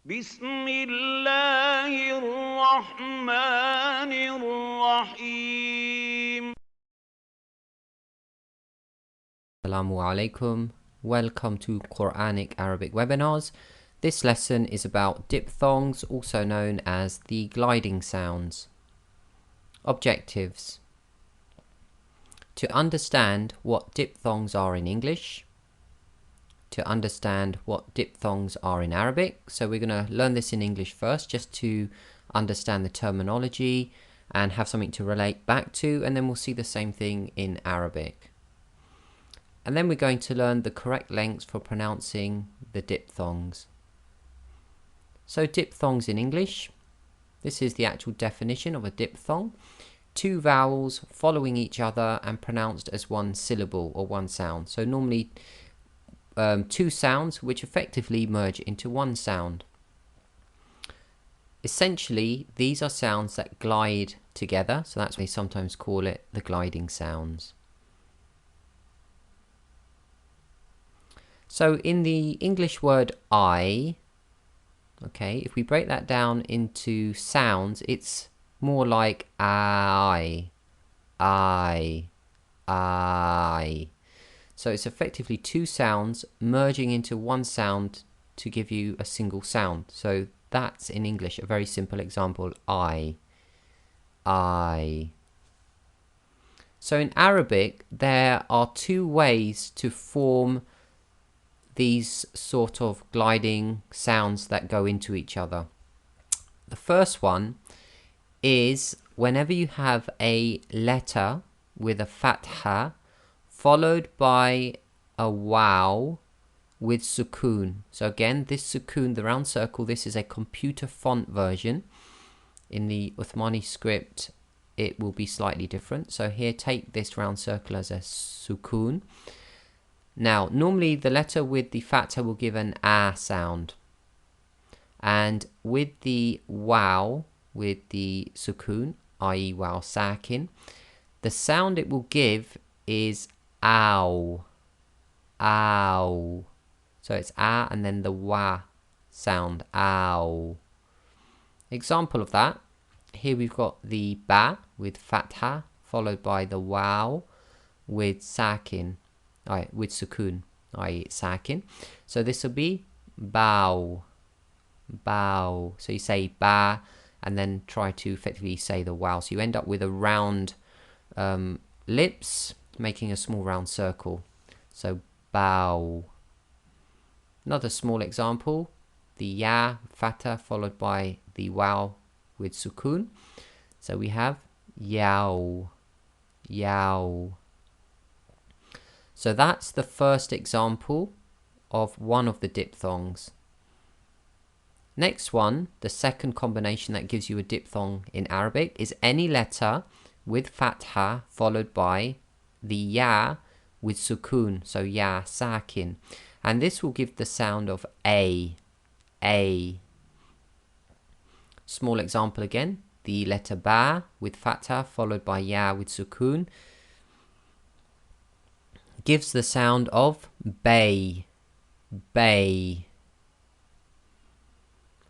بسم الله الرحمن الرحيم. Assalamu alaikum. Welcome to Quranic Arabic webinars. This lesson is about diphthongs, also known as the gliding sounds. Objectives: to understand what diphthongs are in English, to understand what diphthongs are in Arabic. So we're going to learn this in English first, just to understand the terminology and have something to relate back to, and then we'll see the same thing in Arabic. And then we're going to learn the correct lengths for pronouncing the diphthongs. So diphthongs in English, this is the actual definition of a diphthong. Two vowels following each other and pronounced as one syllable or one sound. So normally two sounds which effectively merge into one sound. Essentially, these are sounds that glide together, so that's why they sometimes call it the gliding sounds. So in the English word I, okay, if we break that down into sounds, it's more like I. So it's effectively two sounds merging into one sound to give you a single sound. So that's in English a very simple example, I. So in Arabic, there are two ways to form these sort of gliding sounds that go into each other. The first one is whenever you have a letter with a fatha followed by a waw with sukoon. So again, this sukoon, the round circle, this is a computer font version. In the Uthmani script, it will be slightly different. So here, take this round circle as a sukoon. Now, normally the letter with the fatha will give an a sound. And with the waw, with the sukoon, i.e. waw sakin, the sound it will give is ow. Ow. So it's a and then the wa sound, ow. Example of that, here we've got the ba with fatha followed by the waw with sakin, with sukoon, i.e. sakin. So this will be bow. Bow. So you say ba and then try to effectively say the wow. So you end up with a round lips making a small round circle. So bow. Another small example, the ya fatha followed by the wow with sukoon. So we have yow. Yow. So that's the first example of one of the diphthongs. Next one, the second combination that gives you a diphthong in Arabic, is any letter with fatha followed by the ya with sukoon, so ya sakin. And this will give the sound of a. A. Small example again, the letter ba with fatha followed by ya with sukoon gives the sound of bay. Bay.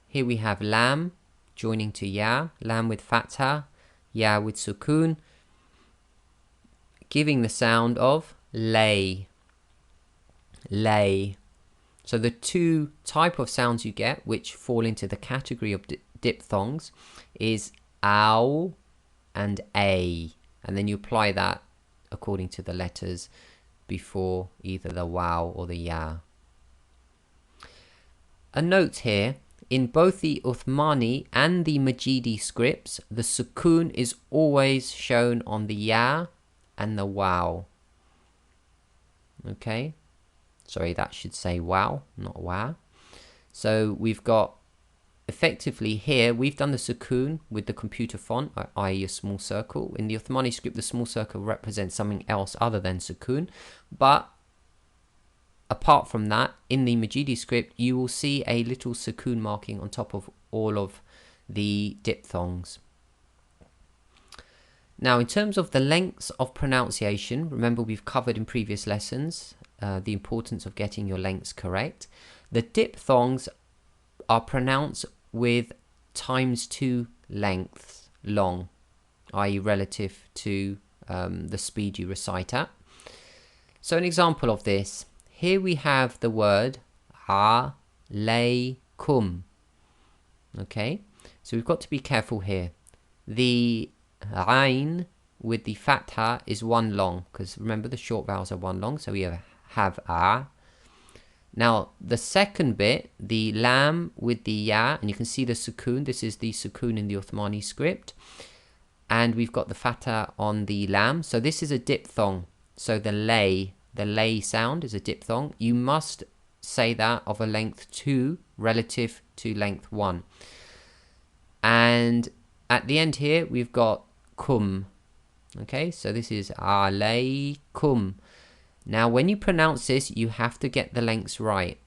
Here we have lam joining to ya, lam with fatha, ya with sukoon, giving the sound of lay. Lay. So the two type of sounds you get which fall into the category of diphthongs is ow and a, and then you apply that according to the letters before either the waw or the ya. A note here, in both the Uthmani and the Majidi scripts, the sukoon is always shown on the ya and the waw. Okay, sorry, that should say wow, not wa. So we've got effectively here, we've done the sukoon with the computer font, i.e. a small circle. In the Uthmani script, the small circle represents something else other than sukoon. But apart from that, in the Majidi script, you will see a little sukoon marking on top of all of the diphthongs. Now, in terms of the lengths of pronunciation, remember we've covered in previous lessons the importance of getting your lengths correct. The diphthongs are pronounced with ×2 lengths long, i.e. relative to the speed you recite at. So an example of this, here we have the word alaykum. Okay, so we've got to be careful here. The ayn with the fatha is one long, because remember the short vowels are one long, so we have a. Now the second bit, the lam with the ya, and you can see the sukoon, this is the sukoon in the Uthmani script, and we've got the fatha on the lam, so this is a diphthong. So the lay sound is a diphthong. You must say that of a length 2 relative to length 1. And at the end here, we've got kum. Okay, so this is alaykum. Now, when you pronounce this, you have to get the lengths right.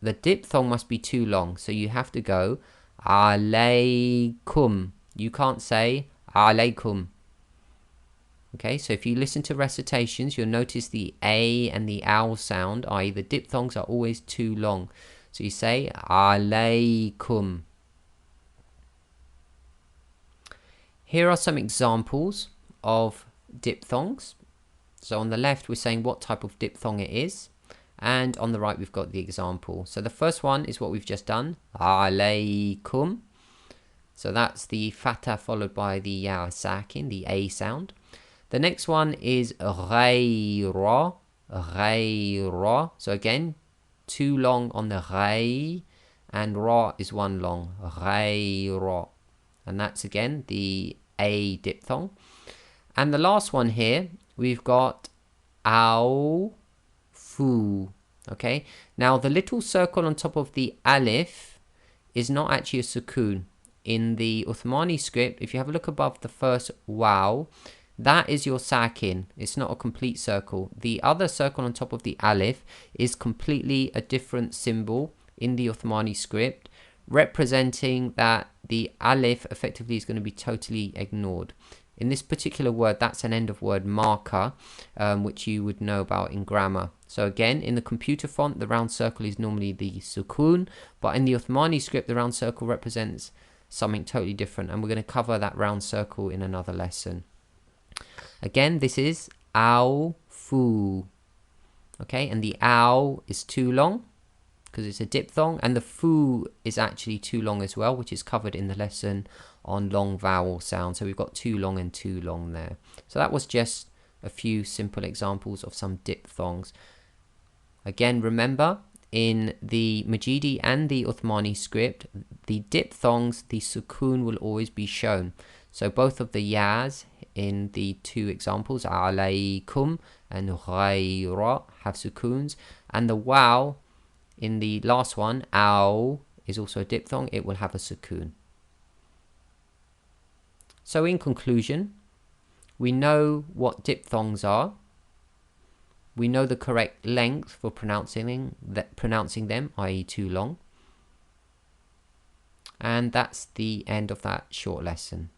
The diphthong must be too long, so you have to go alaykum. You can't say alaykum. Okay, so if you listen to recitations, you'll notice the A and the ow sound, i.e. the diphthongs are always too long. So you say alaykum. Here are some examples of diphthongs. So on the left, we're saying what type of diphthong it is. And on the right, we've got the example. So the first one is what we've just done, alaykum. So that's the fatha followed by the ya sakin, the A sound. The next one is ghayra. So again, too long on the ghay, and ra is one long, ghayra. And that's again the A diphthong. And the last one here, we've got aw fu. Okay, now the little circle on top of the alif is not actually a sukoon. In the Uthmani script, if you have a look above the first wow, that is your sakin. It's not a complete circle. The other circle on top of the alif is completely a different symbol in the Uthmani script, representing that the alif effectively is going to be totally ignored. In this particular word, that's an end of word marker, which you would know about in grammar. So again, in the computer font, the round circle is normally the sukoon, but in the Uthmani script, the round circle represents something totally different, and we're going to cover that round circle in another lesson. Again, this is aw fu. Okay, and the ow is too long because it's a diphthong, and the fu is actually too long as well, which is covered in the lesson on long vowel sound. So we've got too long and too long there. So that was just a few simple examples of some diphthongs. Again, remember, in the Majidi and the Uthmani script, the diphthongs, the sukoon will always be shown. So both of the yas in the two examples, alaykum and ghayra, have sukoons, and the waw in the last one, aw, is also a diphthong. It will have a sukoon. So in conclusion, we know what diphthongs are. We know the correct length for pronouncing them, i.e. too long. And that's the end of that short lesson.